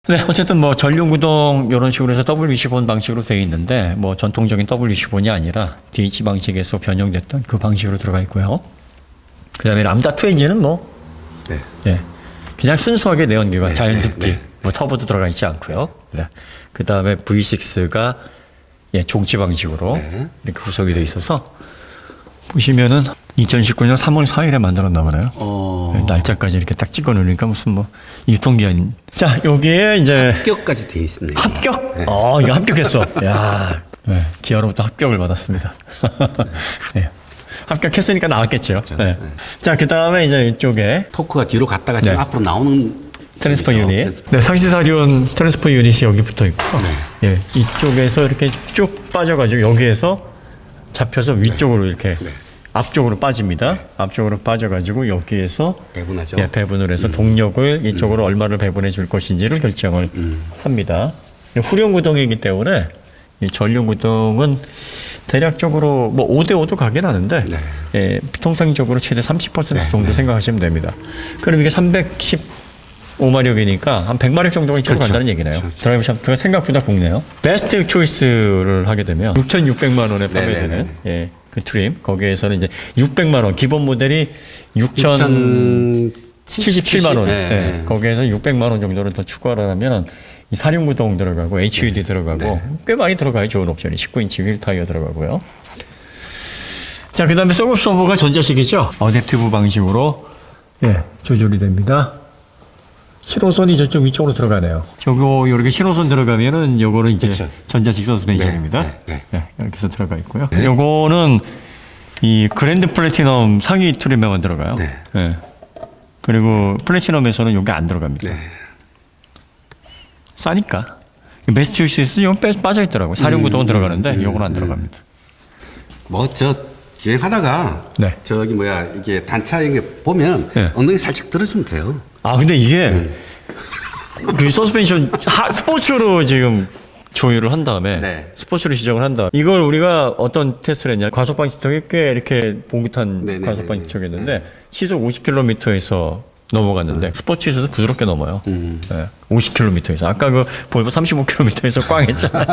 네, 어쨌든 뭐 전륜구동 이런 식으로 해서 WC4 방식으로 되어 있는데 뭐 전통적인 WC4이 아니라 DH 방식에서 변형됐던 그 방식으로 들어가 있고요. 그다음에 람다2 엔진은 뭐 네. 예, 그냥 순수하게 내연기관, 네, 자연흡기, 네. 뭐 터보도 들어가 있지 않고요. 네. 그다음에 V6가 예, 종치 방식으로 네. 이렇게 구성이 되어 있어서 보시면은 2019년 3월 4일에 만들었나 보네요. 네, 날짜까지 이렇게 딱 찍어 놓으니까 무슨 뭐 유통기한. 자, 여기에 이제 합격까지 돼 있네요. 합격. 네. 이거 합격했어. 야, 네, 기아로부터 합격을 받았습니다. 네. 합격했으니까 나왔겠죠. 그렇죠. 네. 자, 그 다음에 이제 이쪽에 토크가 뒤로 갔다가 지금 네. 앞으로 나오는 트랜스퍼 쪽이죠. 유닛. 트랜스퍼. 네, 상시사륜 트랜스퍼 유닛이 여기 붙어 있고, 예, 이쪽에서 이렇게 쭉 빠져가지고 여기에서 잡혀서 위쪽으로 이렇게 네. 앞쪽으로 빠집니다. 앞쪽으로 빠져가지고 여기에서 배분하죠. 예, 배분을 해서 동력을 이쪽으로 얼마를 배분해 줄 것인지를 결정을 합니다. 후륜 구동이기 때문에 이 전륜 구동은 대략적으로 뭐 5대5도 가긴 하는데 네. 예, 통상적으로 최대 30% 정도 생각하시면 됩니다. 그럼 이게 315마력이니까 한 100마력 정도가 이쪽으로 그렇죠. 간다는 얘기네요. 그렇죠. 드라이브 샤프트가 생각보다 굵네요. 베스트 초이스를 하게 되면 6,600만 원에 판매되는 네네네. 예, 그 트림 거기에서는 이제 600만 원 기본 모델이 6,077만 원. 네. 예, 거기에서 600만 원 정도를 더 추가를 하면 이 사륜구동 들어가고 HUD 들어가고 꽤 많이 들어가요. 좋은 옵션이 19인치 휠 타이어 들어가고요. 자, 그다음에 서브 서버가 전자식이죠. 어댑티브 방식으로 예, 조절이 됩니다. 신호선이 저쪽 위쪽으로 들어가네요. 저거 이렇게 신호선 들어가면은 요거는 이제 그렇죠. 전자식 서스펜션입니다. 네, 네, 네, 이렇게 해서 들어가 있고요. 요거는 이 그랜드 플래티넘 상위 트림에만 들어가요. 네. 예. 그리고 플래티넘에서는 요게 안 들어갑니다. 네. 싸니까. 매스튜스에서 이건 빠져 있더라고요. 사륜구동은 들어가는데 요거는 안 들어갑니다. 뭐 저 주행하다가 네. 저기 뭐야 이게 단차 이게 보면 네. 엉덩이 살짝 들어주면 돼요. 아, 근데 이게 그 서스펜션 스포츠로 지금 조율을 한 다음에 네. 스포츠로 지정을 한다. 이걸 우리가 어떤 테스트를 했냐? 과속방 지턱이 꽤 이렇게 봉긋한 네네네네. 과속방 지턱이었는데 시속 50km에서 넘어갔는데 스포츠에서도 부드럽게 넘어요. 네, 50km에서. 아까 그 볼보 35km에서 꽝 했잖아요.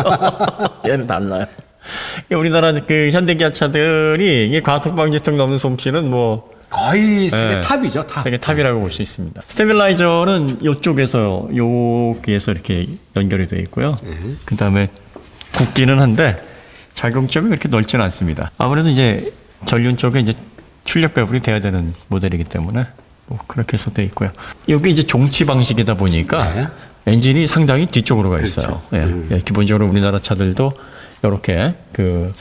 얘는 달라요. 우리나라 그 현대기아차들이 이게 과속방 지턱 넘는 솜씨는 뭐 거의 세계 네. 탑이죠. 탑. 세계 탑이라고 볼 수 있습니다. 스테빌라이저는 이쪽에서 여기에서 이렇게 연결이 되어 있고요. 그 다음에 굵기는 한데 작용점이 그렇게 넓지는 않습니다. 아무래도 이제 전륜 쪽에 이제 출력 배분이 돼야 되는 모델이기 때문에 뭐 그렇게 해서 되어 있고요. 여기 이제 종치 방식이다 보니까 네. 엔진이 상당히 뒤쪽으로 가 있어요. 그렇죠. 예, 기본적으로 우리나라 차들도 이렇게 그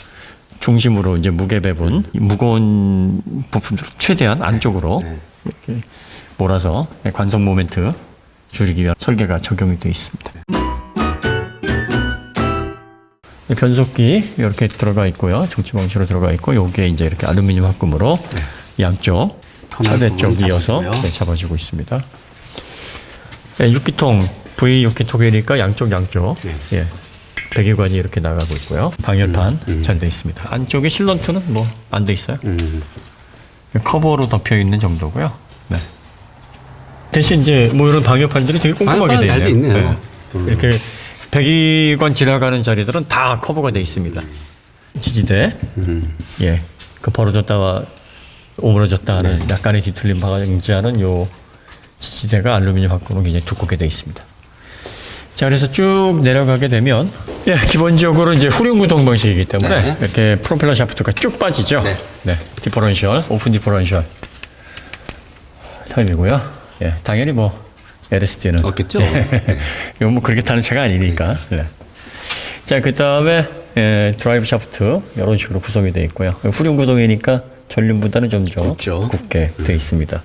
중심으로 이제 무게 배분, 무거운 부품들을 최대한 안쪽으로 이렇게 몰아서 관성 모멘트 줄이기 위한 설계가 적용이 되어 있습니다. 변속기 이렇게 들어가 있고요. 종치 방식으로 들어가 있고 여기에 이제 이렇게 알루미늄 합금으로 양쪽 차대 쪽 이어서 잡아주고 있습니다. 6기통 V6기통이니까 양쪽 예. 배기관이 이렇게 나가고 있고요. 방열판 잘 돼 있습니다. 안쪽에 실런트는 뭐 안 돼 있어요. 커버로 덮여 있는 정도고요. 네. 대신 이제 뭐 이런 방열판들이 되게 꼼꼼하게 돼 잘 돼 있네요. 있네요. 이렇게 배기관 지나가는 자리들은 다 커버가 돼 있습니다. 지지대, 예, 그 벌어졌다가 오므러졌다 하는 약간의 뒤틀림 방지하는 요 지지대가 알루미늄 합금으로 굉장히 두껍게 돼 있습니다. 자, 그래서 쭉 내려가게 되면 예, 기본적으로 이제 후륜 구동 방식이기 때문에 이렇게 프로펠러 샤프트가 쭉 빠지죠. 네, 디퍼런셜, 오픈 디퍼런셜 사용이고요. 예, 당연히 뭐 LSD는 없겠죠. 이건 뭐 그렇게 타는 차가 아니니까. 네. 자, 그 다음에 드라이브 샤프트 이런 식으로 구성이 되어 있고요. 후륜 구동이니까 전륜보다는 좀 더 굵게 되어 있습니다.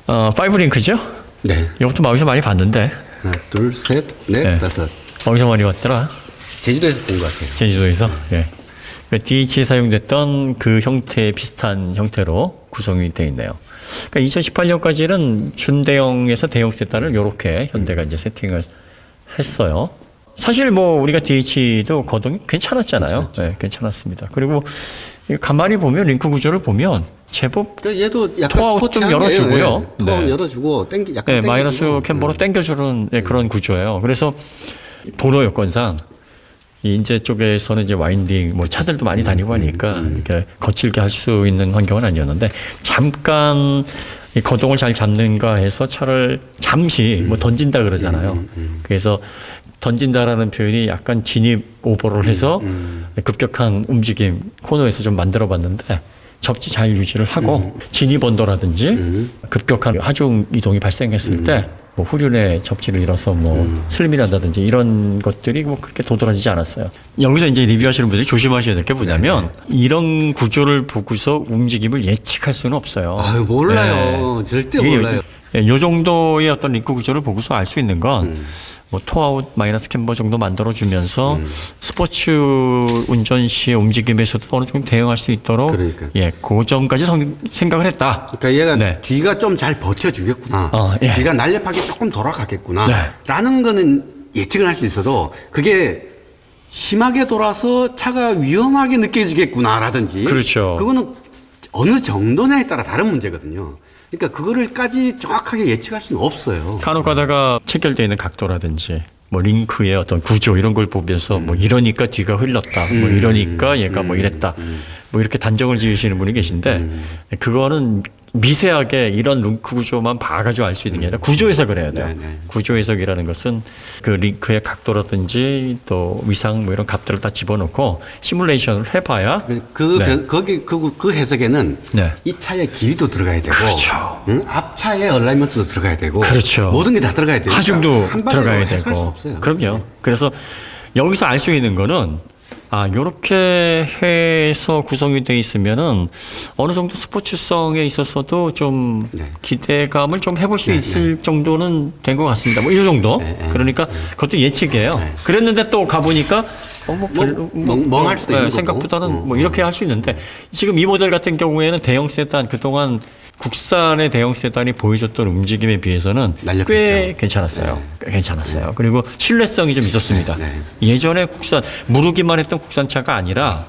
5링크죠? 네. 이것도 어디서 많이 봤는데. 하나, 둘, 셋, 넷, 다섯. 어디서 많이 봤더라? 제주도에서 본 것 같아요. 제주도에서. 예. DH에 사용됐던 그 형태에 비슷한 형태로 구성이 되어 있네요. 그러니까 2018년까지는 준대형에서 대형 세단을 이렇게 현대가 이제 세팅을 했어요. 사실 뭐 우리가 DH도 거동이 괜찮았잖아요. 네, 괜찮았습니다. 그리고 가만히 보면 링크 구조를 보면 제법 그러니까 얘도 약간 토아웃 좀 스포츠한 열어주고요. 게, 토아웃 네. 열어주고 약간 네, 마이너스 땡겨주고. 캠버로 땡겨주는 그런 구조예요. 그래서 도로 여건상 이 인제 쪽에서는 이제 와인딩 뭐 차들도 많이 다니고 하니까 이렇게 거칠게 할 수 있는 환경은 아니었는데 잠깐 이 거동을 잘 잡는가 해서 차를 잠시 뭐 던진다 그러잖아요. 그래서 던진다라는 표현이 약간 진입 오버를 해서 급격한 움직임 코너에서 좀 만들어 봤는데 접지 잘 유지를 하고 진입 언더라든지 급격한 하중 이동이 발생했을 때 뭐 후륜의 접지를 잃어서 뭐 슬림이 난다든지 이런 것들이 뭐 그렇게 도드라지지 않았어요. 여기서 이제 리뷰하시는 분들이 조심하셔야 될 게 뭐냐면 이런 구조를 보고서 움직임을 예측할 수는 없어요. 아유 몰라요. 절대 이게 몰라요. 이 정도의 어떤 링크 구조를 보고서 알 수 있는 건 뭐 토아웃 마이너스 캠버 정도 만들어주면서 스포츠 운전 시의 움직임에서도 어느 정도 대응할 수 있도록 그러니까. 예, 그 점까지 생각을 했다. 그러니까 얘가 네. 뒤가 좀 잘 버텨주겠구나. 예. 뒤가 날렵하게 조금 돌아가겠구나. 네. 라는 거는 예측을 할 수 있어도 그게 심하게 돌아서 차가 위험하게 느껴지겠구나라든지. 그렇죠. 그거는 어느 정도냐에 따라 다른 문제거든요. 그러니까 그거를까지 정확하게 예측할 수는 없어요. 간혹 가다가 체결되어 있는 각도라든지 뭐 링크의 어떤 구조 이런 걸 보면서 뭐 이러니까 뒤가 흘렀다. 뭐 이러니까 얘가 뭐 이랬다. 뭐 이렇게 단정을 지으시는 분이 계신데 그거는 미세하게 이런 링크 구조만 봐가지고 알 수 있는 게 아니라 구조 해석을 해야 돼요. 네네. 구조 해석이라는 것은 그 링크의 각도라든지 또 위상 뭐 이런 값들을 다 집어넣고 시뮬레이션을 해봐야 그 해석에는 네. 이 차의 길이도 들어가야 되고, 그렇죠. 응? 앞차의 얼라이먼트도 들어가야 되고, 그렇죠. 모든 게 다 들어가야 되니까 하중도 한 방으로 들어가야 해석할 수 되고. 없어요. 그럼요. 그래서 여기서 알 수 있는 거는 요렇게 해서 구성이 돼 있으면은 어느 정도 스포츠성에 있어서도 좀 네. 기대감을 좀 해볼 수 있을 정도는 된 것 같습니다. 뭐 이 정도. 그러니까 그것도 예측이에요. 그랬는데 또 가보니까 멍할 수도 있는 거고. 생각보다는 뭐 이렇게 할 수 있는데 지금 이 모델 같은 경우에는 대형 세단 그동안 국산의 대형 세단이 보여줬던 움직임에 비해서는 날렵했죠. 꽤 괜찮았어요. 꽤 괜찮았어요. 그리고 신뢰성이 좀 있었습니다. 네. 예전에 국산 무르기만 했던 국산차가 아니라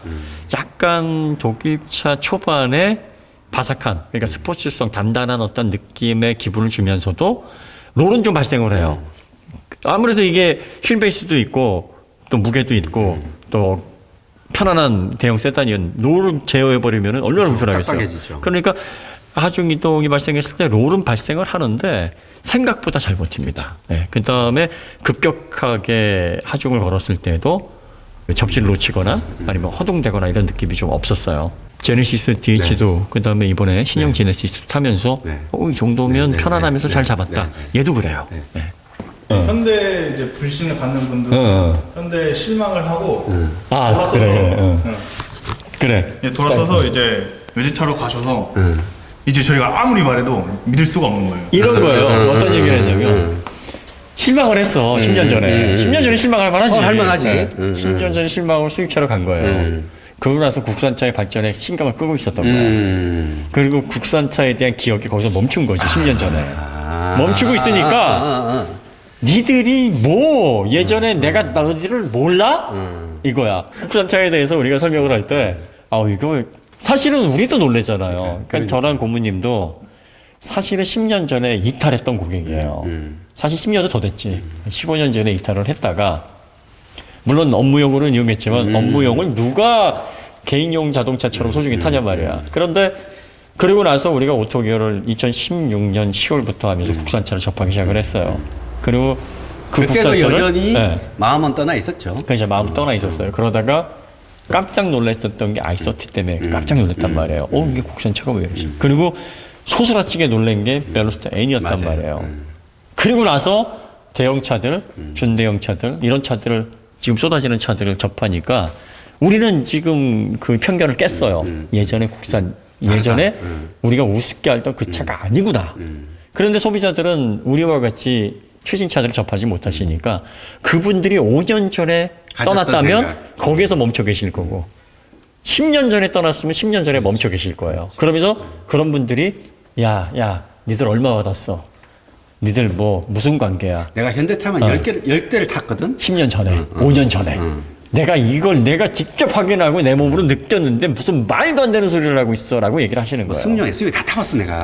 약간 독일차 초반에 바삭한 그러니까 스포츠성 단단한 어떤 느낌의 기분을 주면서도 롤은 좀 발생을 해요. 아무래도 이게 휠 베이스도 있고 또 무게도 있고 또 편안한 대형 세단이면 롤을 제어해버리면 얼마나 불편하겠어요. 빡빡해지죠. 그러니까 하중 이동이 발생했을 때 롤은 발생을 하는데 생각보다 잘 버팁니다. 네. 그 다음에 급격하게 하중을 걸었을 때도 접지를 놓치거나 아니면 허둥대거나 이런 느낌이 좀 없었어요. 제네시스 DH도 그 다음에 이번에 신형 제네시스 타면서 이 정도면 편안하면서 잘 잡았다. 얘도 그래요. 네. 현대 이제 불신을 갖는 분들은 현대 실망을 하고 돌아서서 그래. 예, 돌아서서 이제 외제차로 가셔서 이제 저희가 아무리 말해도 믿을 수가 없는 거예요. 이런 거예요. 어떤 얘기를 했냐면 실망을 했어. 10년 전에. 10년 전에 실망할 만하지. 할만하지. 10년 전에 실망을 수입차로 간 거예요. 그러고 나서 국산차의 발전에 신경을 끄고 있었던 거야. 그리고 국산차에 대한 기억이 거기서 멈춘 거지. 10년 전에. 멈추고 있으니까 니들이 뭐 예전에 내가 너희들을 몰라? 이거야. 국산차에 대해서 우리가 설명을 할 때 이거 사실은 우리도 놀랬잖아요. 그러니까 저랑 고모님도 사실은 10년 전에 이탈했던 고객이에요. 사실 10년도 더 됐지. 15년 전에 이탈을 했다가 물론 업무용으로는 이용했지만 업무용을 누가 개인용 자동차처럼 소중히 타냐 말이야. 그런데 그러고 나서 우리가 오토기어를 2016년 10월부터 하면서 국산차를 접하기 시작을 했어요. 그리고 그 그때도 국산차를 여전히 마음은 떠나 있었죠. 그래서 마음 떠나 있었어요. 그러다가 깜짝 놀랐었던 게 i30 때문에 깜짝 놀랐단 말이에요. 이게 국산차가 왜 이러지? 그리고 소스라치게 놀란 게 벨로스터 N이었단 말이에요. 그리고 나서 대형차들, 준대형차들 이런 차들을 지금 쏟아지는 차들을 접하니까 우리는 지금 그 편견을 깼어요. 예전에 국산, 예전에 우리가 우습게 알던 그 차가 아니구나. 그런데 소비자들은 우리와 같이 최신 차들을 접하지 못하시니까 그분들이 5년 전에 떠났다면 거기에서 멈춰 계실 거고 10년 전에 떠났으면 10년 전에 멈춰 계실 거예요. 그러면서 그런 분들이 야, 니들 얼마 받았어? 니들 뭐 무슨 관계야? 내가 현대차만 10대를 탔거든? 10년 전에, 5년 전에. 내가 이걸 내가 직접 확인하고 내 몸으로 느꼈는데 무슨 말도 안 되는 소리를 하고 있어라고 얘기를 하시는 거예요. 승용 SUV 다 타봤어 내가.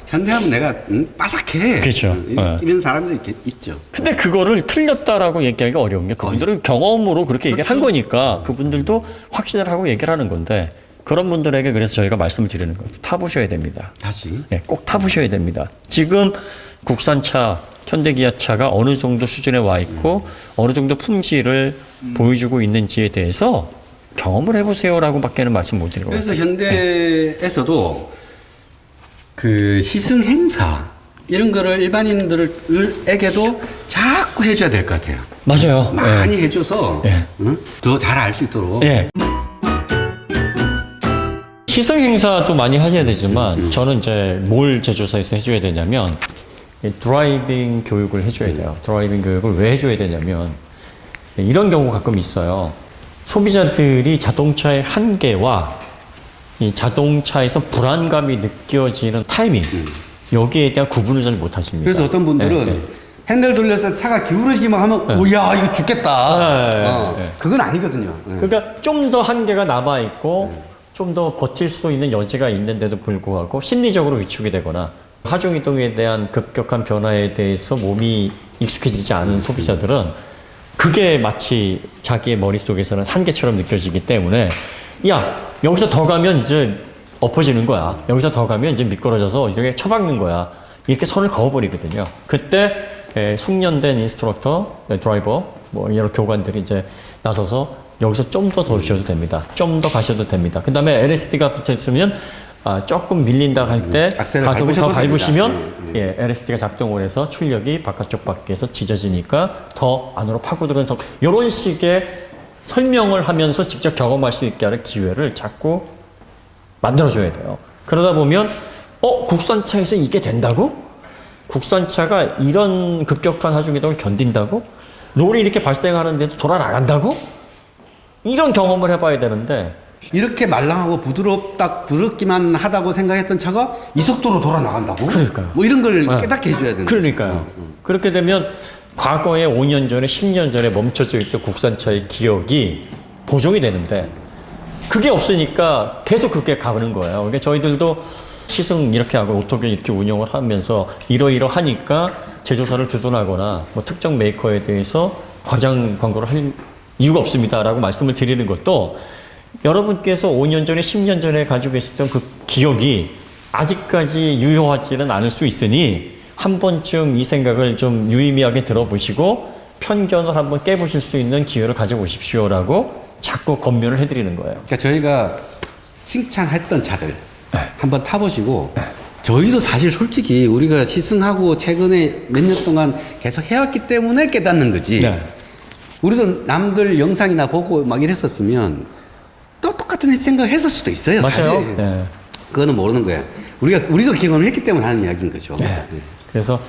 현대하면 내가 빠삭해. 그렇죠. 이런 사람들이 있죠. 근데 그거를 틀렸다라고 얘기하기가 어려운 게 그분들은 경험으로 그렇게 얘기를 한 거니까 그분들도 확신을 하고 얘기를 하는 건데 그런 분들에게 그래서 저희가 말씀을 드리는 거죠. 타보셔야 됩니다. 다시. 네, 꼭 타보셔야 됩니다. 지금 국산차, 현대기아차가 어느 정도 수준에 와 있고 어느 정도 품질을 보여주고 있는지에 대해서 경험을 해보세요라고 밖에는 말씀 못 드리고 그래서 현대에서도 그 시승 행사 이런 거를 일반인들에게도 자꾸 해줘야 될 것 같아요. 맞아요. 많이 해줘서 예. 더 잘 알 수 있도록. 예. 시승 행사도 많이 하셔야 되지만 저는 이제 뭘 제조사에서 해줘야 되냐면 드라이빙 교육을 해줘야 돼요. 드라이빙 교육을 왜 해줘야 되냐면 이런 경우 가끔 있어요. 소비자들이 자동차의 한계와 이 자동차에서 불안감이 느껴지는 타이밍 여기에 대한 구분을 잘 못하십니다. 그래서 어떤 분들은 핸들 돌려서 차가 기울어지기만 하면 오야 이거 죽겠다. 그건 아니거든요. 그러니까 좀 더 한계가 남아 있고 좀 더 버틸 수 있는 여지가 있는데도 불구하고 심리적으로 위축이 되거나 하중 이동에 대한 급격한 변화에 대해서 몸이 익숙해지지 않은 소비자들은 그게 마치 자기의 머릿속에서는 한계처럼 느껴지기 때문에 야 여기서 더 가면 이제 엎어지는 거야. 여기서 더 가면 이제 미끄러져서 이렇게 처박는 거야. 이렇게 선을 그어버리거든요. 그때 숙련된 인스트럭터, 드라이버, 뭐 여러 교관들이 이제 나서서 여기서 좀 더 도셔도 됩니다. 좀 더 가셔도 됩니다. 그 다음에 LSD가 붙어 있으면 조금 밀린다 할 때 가속을 더 밟으시면 LSD가 작동을 해서 출력이 바깥쪽 밖에서 짖어지니까 더 안으로 파고들어서 이런 식의 설명을 하면서 직접 경험할 수 있게 하는 기회를 자꾸 만들어줘야 돼요. 그러다 보면 국산차에서 이게 된다고? 국산차가 이런 급격한 하중이동을 견딘다고? 롤이 이렇게 발생하는데도 돌아 나간다고? 이런 경험을 해봐야 되는데 이렇게 말랑하고 부드럽기만 하다고 생각했던 차가 이 속도로 돌아 나간다고? 그러니까요. 뭐 이런 걸 깨닫게 해줘야 되는. 그러니까요. 그렇게 되면 과거에 5년 전에 10년 전에 멈춰져 있던 국산차의 기억이 보정이 되는데 그게 없으니까 계속 그렇게 가는 거예요. 그러니까 저희들도 시승 이렇게 하고 오토교 이렇게 운영을 하면서 이러이러하니까 제조사를 두둔하거나 뭐 특정 메이커에 대해서 과장 광고를 할 이유가 없습니다라고 말씀을 드리는 것도 여러분께서 5년 전에 10년 전에 가지고 계셨던 그 기억이 아직까지 유효하지는 않을 수 있으니 한 번쯤 이 생각을 좀 유의미하게 들어보시고 편견을 한번 깨보실 수 있는 기회를 가져보십시오라고 자꾸 권면을 해드리는 거예요. 그러니까 저희가 칭찬했던 차들 한번 타보시고 저희도 사실 솔직히 우리가 시승하고 최근에 몇 년 동안 계속 해왔기 때문에 깨닫는 거지. 네. 우리도 남들 영상이나 보고 막 이랬었으면 또 똑같은 생각을 했을 수도 있어요. 맞아요. 사실. 네. 그거는 모르는 거야. 우리도 경험을 했기 때문에 하는 이야기인 거죠. 네. 그래서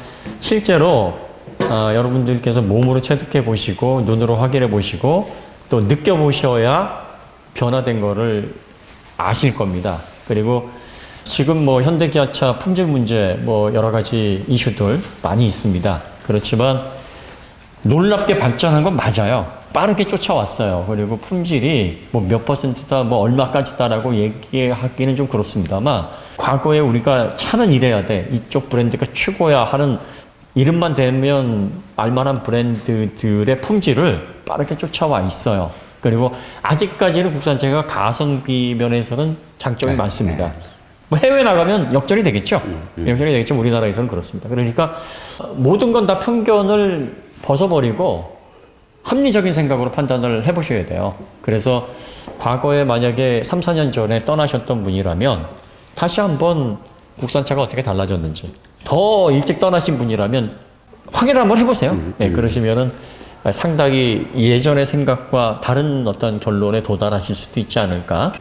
실제로 여러분들께서 몸으로 체득해 보시고 눈으로 확인해 보시고 또 느껴 보셔야 변화된 거를 아실 겁니다. 그리고 지금 뭐 현대기아차 품질 문제 뭐 여러 가지 이슈들 많이 있습니다. 그렇지만 놀랍게 발전한 건 맞아요. 빠르게 쫓아왔어요. 그리고 품질이 뭐 몇 퍼센트다, 뭐 얼마까지다라고 얘기하기는 좀 그렇습니다만, 과거에 우리가 차는 이래야 돼, 이쪽 브랜드가 최고야 하는 이름만 대면 알만한 브랜드들의 품질을 빠르게 쫓아와 있어요. 그리고 아직까지는 국산차가 가성비 면에서는 장점이 많습니다. 뭐 해외 나가면 역전이 되겠죠. 역전이 되겠지만 우리나라에서는 그렇습니다. 그러니까 모든 건 다 편견을 벗어버리고 합리적인 생각으로 판단을 해보셔야 돼요. 그래서 과거에 만약에 3, 4년 전에 떠나셨던 분이라면 다시 한번 국산차가 어떻게 달라졌는지, 더 일찍 떠나신 분이라면 확인을 한번 해보세요. 네, 그러시면은 상당히 예전의 생각과 다른 어떤 결론에 도달하실 수도 있지 않을까.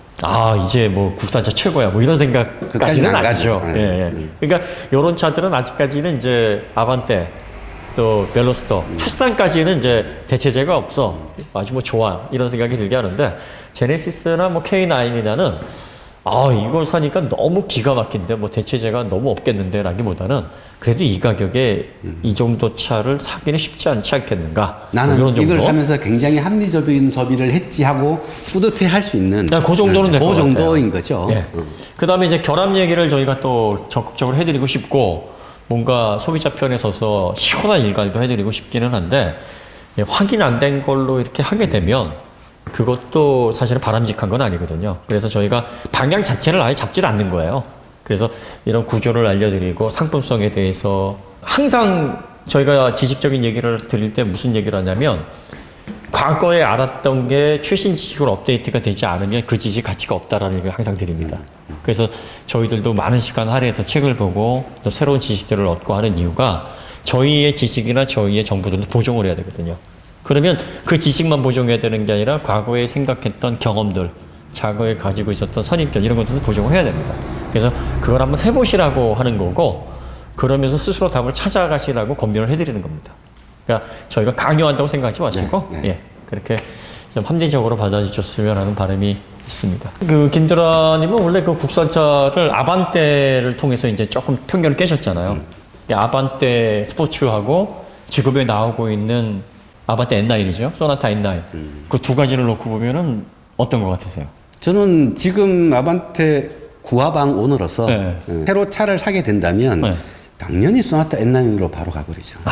이제 뭐 국산차 최고야, 뭐 이런 생각까지는 안 아니죠. 가죠. 예. 그러니까 이런 차들은 아직까지는 이제 아반떼, 또 벨로스터, 투싼까지는 이제 대체제가 없어. 아주 뭐 좋아. 이런 생각이 들게 하는데, 제네시스나 뭐 K9이나는 이걸 사니까 너무 기가 막힌데 뭐 대체제가 너무 없겠는데 라기보다는 그래도 이 가격에 이 정도 차를 사기는 쉽지 않지 않겠는가. 나는 뭐 이런 이걸 정도. 사면서 굉장히 합리적인 소비를 했지 하고 뿌듯해 할 수 있는 그 정도는 될 것 그 같아요. 정도인 거죠. 예. 그다음에 이제 결합 얘기를 저희가 또 적극적으로 해드리고 싶고 뭔가 소비자 편에 서서 시원한 일갈도 해드리고 싶기는 한데 확인 안 된 걸로 이렇게 하게 되면 그것도 사실은 바람직한 건 아니거든요. 그래서 저희가 방향 자체를 아예 잡질 않는 거예요. 그래서 이런 구조를 알려드리고 상품성에 대해서 항상 저희가 지식적인 얘기를 드릴 때 무슨 얘기를 하냐면 과거에 알았던 게 최신 지식으로 업데이트가 되지 않으면 그 지식 가치가 없다라는 얘기를 항상 드립니다. 그래서 저희들도 많은 시간 할애해서 책을 보고 또 새로운 지식들을 얻고 하는 이유가 저희의 지식이나 저희의 정보들도 보정을 해야 되거든요. 그러면 그 지식만 보정해야 되는 게 아니라 과거에 생각했던 경험들, 과거에 가지고 있었던 선입견 이런 것들도 보정을 해야 됩니다. 그래서 그걸 한번 해보시라고 하는 거고 그러면서 스스로 답을 찾아가시라고 권면을 해드리는 겁니다. 그러니까 저희가 강요한다고 생각하지 마시고 예, 그렇게 좀 합리적으로 받아주셨으면 하는 바람이 있습니다. 그 김드라님은 원래 그 국산차를 아반떼를 통해서 이제 조금 편견을 깨셨잖아요. 이 아반떼 스포츠하고 지금에 나오고 있는 아반떼 N9이죠. 소나타 N9. 그 두 가지를 놓고 보면은 어떤 것 같으세요? 저는 지금 아반떼 구화방 오너로서 네. 새로 차를 사게 된다면 네. 당연히 소나타 N9으로 바로 가버리죠. 네.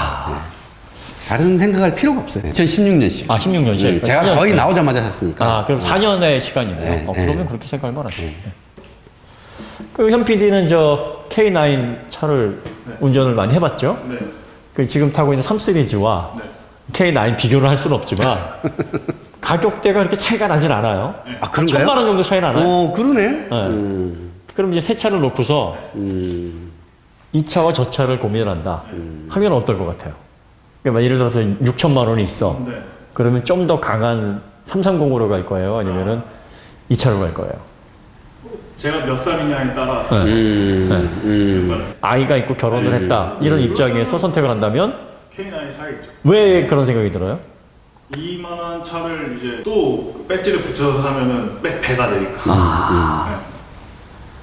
다른 생각할 필요가 없어요. 2016년식. 16년식. 제가 거의 나오자마자 샀으니까. 그럼 4년의 시간이네요. 네, 그러면 네. 그렇게 생각할 만하죠. 그 현 PD는 저 K9 차를 운전을 많이 해봤죠? 네. 그 지금 타고 있는 3 시리즈와 네. K9 비교를 할 수는 없지만 가격대가 그렇게 차이가 나진 않아요. 아, 그런가요? 1,000만 원 정도 차이 나나요? 그러네. 그럼 이제 새 차를 놓고서 이 차와 저 차를 고민한다 하면 어떨 것 같아요? 그러니까 예를 들어서 6천만 원이 있어. 네. 그러면 좀 더 강한 330으로 갈 거예요? 아니면은 이 차로 갈 거예요? 제가 몇 살이냐에 따라 아이가 있고 결혼을 했다. 이런 입장에서 선택을 한다면 K9이 사겠죠. 왜 그런 생각이 들어요? 이만한 차를 이제 또 배지를 붙여서 사면은 배가 되니까.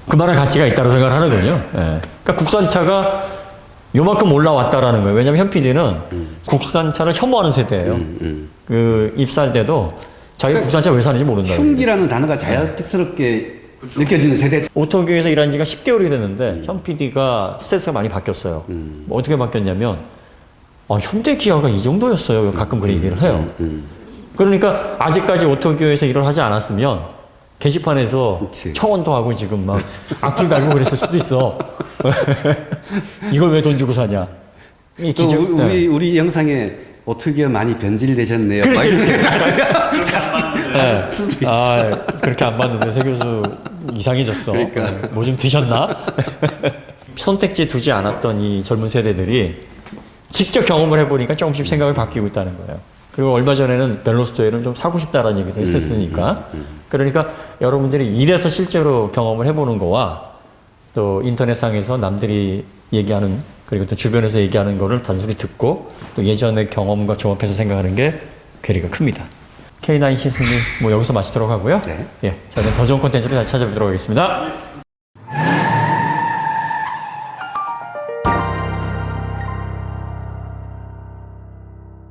그만한 가치가 있다고 생각을 하는군요. 예. 그러니까 국산차가 요만큼 올라왔다라는 거예요. 왜냐면 현 PD는 국산차를 혐오하는 세대예요. 그 입사할 때도 자기가 국산차 왜 사는지 모른다. 흉기라는 단어가 자연스럽게 느껴지는 세대. 오토교에서 일한 지가 10개월이 됐는데 현 PD가 스탠스가 많이 바뀌었어요. 뭐 어떻게 바뀌었냐면 현대 기아가 이 정도였어요. 가끔 그런 얘기를 해요. 그러니까 아직까지 오토교에서 일을 하지 않았으면 게시판에서 그치. 청원도 하고 지금 막 악플 달고 그랬을 수도 있어. 이걸 왜 돈 주고 사냐. 이 또 기준, 우리 영상에 어떻게 많이 변질되셨네요. 그렇지, 막 이렇게 네. 수도 있어. 그렇게 안 봤는데 세 교수 이상해졌어. 그러니까. 뭐 좀 드셨나? 선택지에 두지 않았던 이 젊은 세대들이 직접 경험을 해보니까 조금씩 생각이 바뀌고 있다는 거예요. 그리고 얼마 전에는 벨로스토에는 좀 사고 싶다라는 얘기도 했었으니까. 그러니까 여러분들이 일해서 실제로 경험을 해보는 거와 또 인터넷상에서 남들이 얘기하는 그리고 또 주변에서 얘기하는 거를 단순히 듣고 또 예전의 경험과 조합해서 생각하는 게 괴리가 큽니다. K9 시승이 뭐 여기서 마치도록 하고요. 네. 예, 저는 더 좋은 콘텐츠로 다시 찾아뵙도록 하겠습니다.